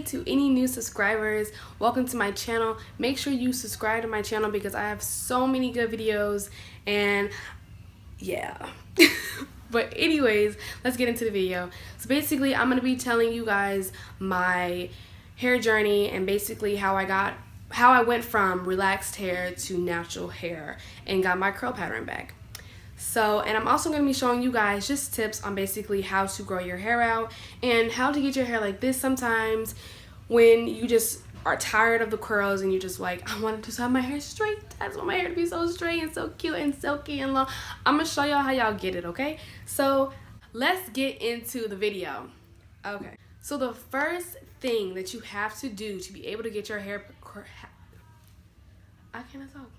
to any new subscribers. Welcome to my channel. Make sure you subscribe to my channel because I have so many good videos and yeah. But anyways, let's get into the video. So basically, I'm going to be telling you guys my hair journey and basically how I went from relaxed hair to natural hair and got my curl pattern back. So, and I'm also going to be showing you guys just tips on basically how to grow your hair out and how to get your hair like this sometimes when you just are tired of the curls and you're just like, I want to just have my hair straight. I just want my hair to be so straight and so cute and silky and long. I'm going to show y'all how y'all get it, okay? So, let's get into the video. Okay. So, the first thing that you have to do to be able to get your hair... I cannot talk.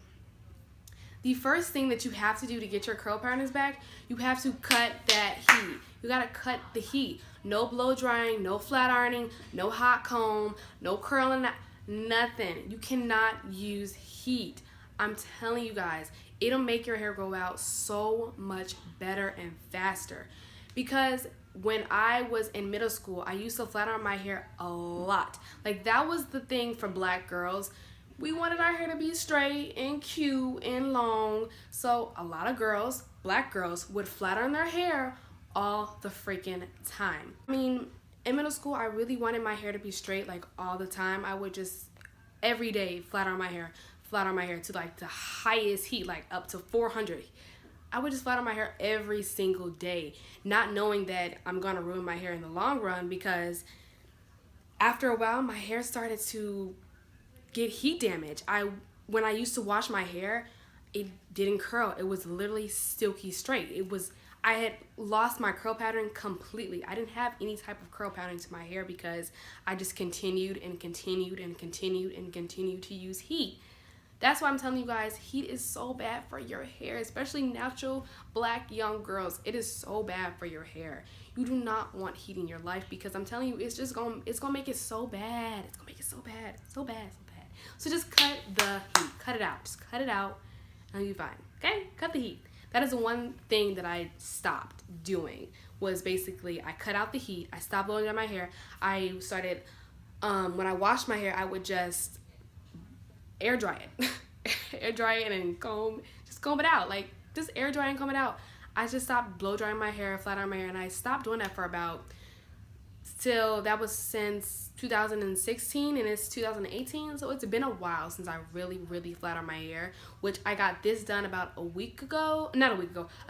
The first thing that you have to do to get your curl patterns back, you have to cut that heat. You gotta cut the heat. No blow drying, no flat ironing, no hot comb, no curling, nothing. You cannot use heat. I'm telling you guys, it'll make your hair grow out so much better and faster. Because when I was in middle school, I used to flat iron my hair a lot. Like, that was the thing for black girls. We wanted our hair to be straight and cute and long. So a lot of girls, black girls, would flat iron their hair all the freaking time. I mean, in middle school, I really wanted my hair to be straight like all the time. I would just every day flat iron my hair to like the highest heat, like up to 400. I would just flat iron my hair every single day, not knowing that I'm gonna ruin my hair in the long run, because after a while, my hair started to get heat damage. When I used to wash my hair, it didn't curl. It was literally silky straight. I had lost my curl pattern completely. I didn't have any type of curl pattern to my hair because I just continued to use heat. That's why I'm telling you guys, heat is so bad for your hair, especially natural black young girls. It is so bad for your hair. You do not want heat in your life, because I'm telling you, it's gonna make it so bad. It's gonna make it so bad, so bad. So just cut the heat. Cut it out. Just cut it out and you'll be fine. Okay? Cut the heat. That is the one thing that I stopped doing, was basically I cut out the heat. I stopped blowing dry my hair. I started, when I washed my hair, I would just air dry it. Air dry it and comb it out. Like, just air dry and comb it out. I just stopped blow drying my hair, flat iron my hair, and I stopped doing that for about, that was since 2016 and it's 2018, so it's been a while since I really flat ironed my hair, which I got this done about a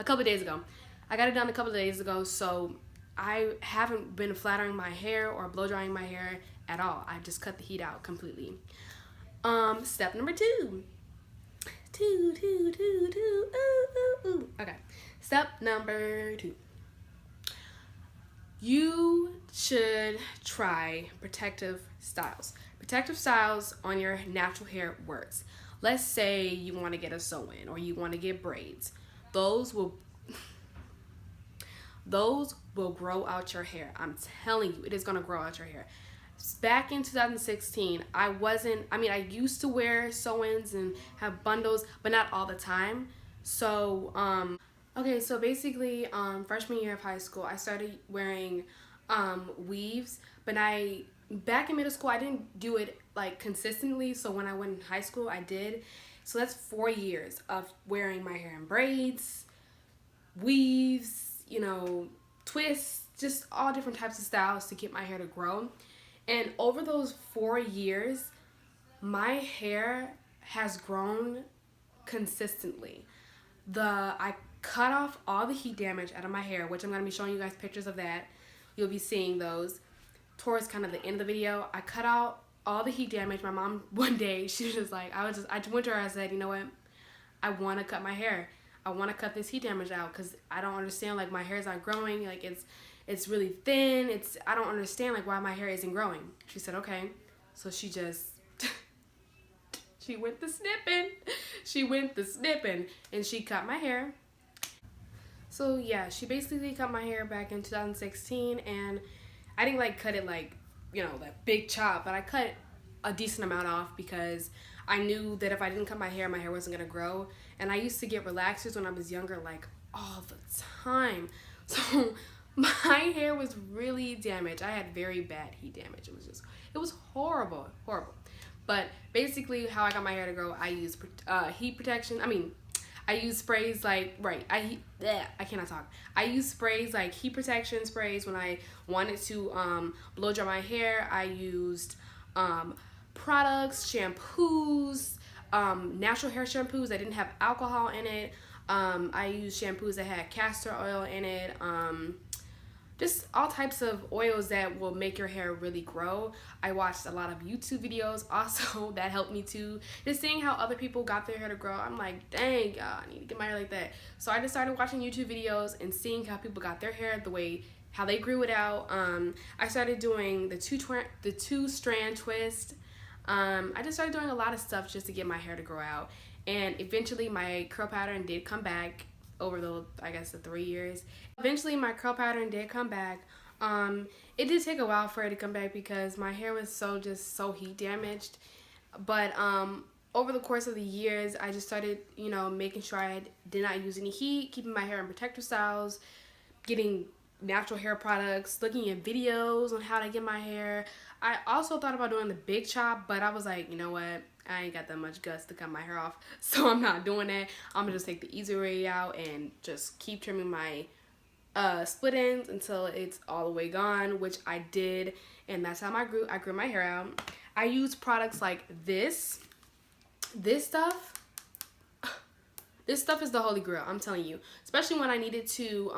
couple days ago. I got it done a couple of days ago, so I haven't been flat ironing my hair or blow drying my hair at all. I just cut the heat out completely. Step number 2. Okay, step number 2. You should try protective styles. Protective styles on your natural hair works. Let's say you want to get a sew-in or you want to get braids. Those will grow out your hair. I'm telling you, it is going to grow out your hair. Back in 2016, I used to wear sew-ins and have bundles, but not all the time. So, okay, so basically, freshman year of high school, I started wearing weaves, but back in middle school, I didn't do it like consistently, so when I went in high school, I did. So that's 4 years of wearing my hair in braids, weaves, twists, just all different types of styles to get my hair to grow. And over those 4 years, my hair has grown consistently. I cut off all the heat damage out of my hair, which I'm going to be showing you guys pictures of that. You'll be seeing those towards kind of the end of the video. I cut out all the heat damage. My mom, one day, she was just like, I went to her, I said, you know what, I want to cut my hair. I want to cut this heat damage out because I don't understand, like, my hair is not growing. Like, it's really thin. I don't understand, like, why my hair isn't growing. She said, okay. So she just, she went the snipping and she cut my hair. So yeah, she basically cut my hair back in 2016, and I didn't like cut it like, that big chop, but I cut a decent amount off because I knew that if I didn't cut my hair wasn't gonna grow. And I used to get relaxers when I was younger, like all the time. So my hair was really damaged. I had very bad heat damage. It was horrible, horrible. But basically, how I got my hair to grow, I use heat protection. I use sprays like, I cannot talk. I use sprays like heat protection sprays when I wanted to blow dry my hair. I used products, shampoos, natural hair shampoos that didn't have alcohol in it. I used shampoos that had castor oil in it. Just all types of oils that will make your hair really grow. I watched a lot of YouTube videos also that helped me too. Just seeing how other people got their hair to grow, I'm like, dang, y'all, I need to get my hair like that. So I just started watching YouTube videos and seeing how people got their hair the way, how they grew it out. I started doing the two strand twist. I just started doing a lot of stuff just to get my hair to grow out. And eventually my curl pattern did come back over the 3 years. Eventually my curl pattern did come back. It did take a while for it to come back because my hair was so heat damaged. But over the course of the years, I just started, making sure I did not use any heat, keeping my hair in protective styles, getting natural hair products, looking at videos on how to get my hair. I also thought about doing the big chop, but I was like, you know what? I ain't got that much guts to cut my hair off, so I'm not doing that. I'm gonna just take the easy way out and just keep trimming my split ends until it's all the way gone, which I did, and that's how I grew my hair out. I use products like this stuff. This stuff is the holy grail, I'm telling you. Especially when I needed to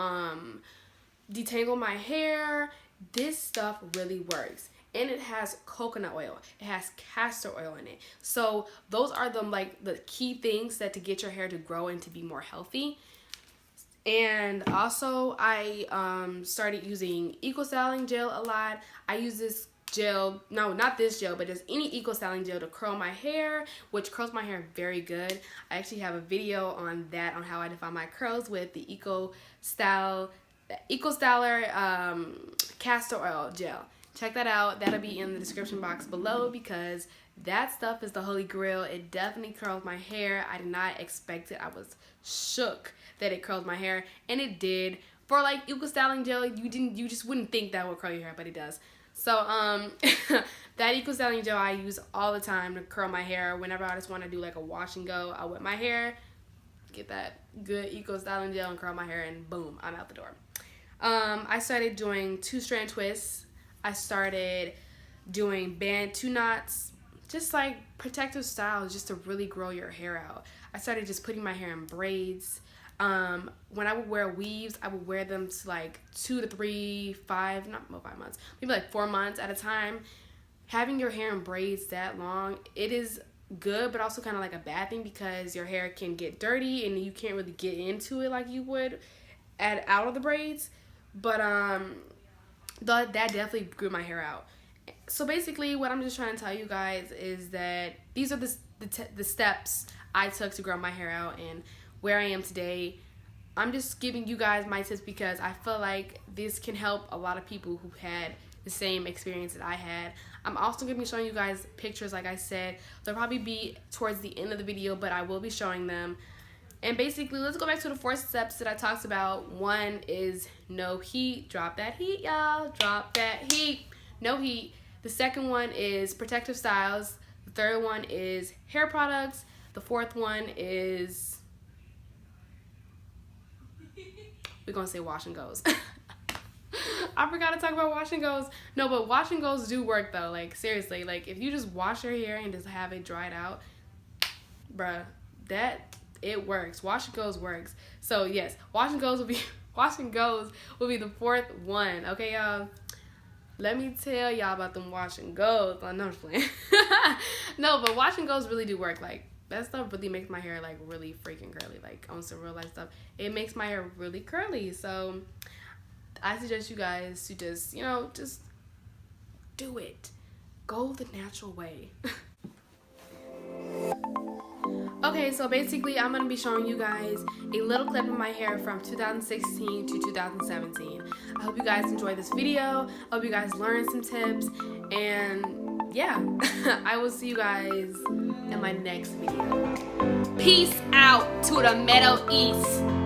detangle my hair, this stuff really works. And it has coconut oil. It has castor oil in it. So those are the key things that to get your hair to grow and to be more healthy. And also I started using Eco Styling gel a lot. I use this gel, no, not this gel, but just any Eco Styling gel to curl my hair, which curls my hair very good. I actually have a video on that, on how I define my curls with the Eco Styler castor oil gel. Check that out. That'll be in the description box below because that stuff is the holy grail. It definitely curls my hair. I did not expect it. I was shook that it curled my hair, and it did. For like Eco Styling gel, you just wouldn't think that would curl your hair, but it does. So that Eco Styling gel I use all the time to curl my hair. Whenever I just want to do like a wash and go, I wet my hair, get that good Eco Styling gel and curl my hair, and boom, I'm out the door. I started doing 2-strand twists. I started doing band 2 knots, just like protective styles, just to really grow your hair out. I started just putting my hair in braids. When I would wear weaves, I would wear them to like 2 to 3, 5 months, maybe like 4 months at a time. Having your hair in braids that long, it is good, but also kind of like a bad thing because your hair can get dirty and you can't really get into it like you would out of the braids. But that definitely grew my hair out. So basically what I'm just trying to tell you guys is that these are the steps I took to grow my hair out and where I am today. I'm just giving you guys my tips because I feel like this can help a lot of people who had the same experience that I had. I'm also going to be showing you guys pictures, like I said. They'll probably be towards the end of the video, but I will be showing them. And basically, let's go back to the 4 steps that I talked about. 1 is no heat. Drop that heat, y'all. Drop that heat. No heat. The second one is protective styles. The third one is hair products. The fourth one is, we're going to say wash and goes. I forgot to talk about wash and goes. No, but wash and goes do work though. Like seriously, like if you just wash your hair and just have it dried out, bruh, it works. Wash and goes works. So yes, wash and goes will be the 4th one. Okay, y'all. Let me tell y'all about them wash and goes. Oh, no, I'm just playing. No, but wash and goes really do work. Like that stuff really makes my hair like really freaking curly. Like on some real life stuff, it makes my hair really curly. So I suggest you guys to just just do it. Go the natural way. Okay, so basically I'm going to be showing you guys a little clip of my hair from 2016 to 2017. I hope you guys enjoyed this video. I hope you guys learned some tips. And yeah, I will see you guys in my next video. Peace out to the Middle East.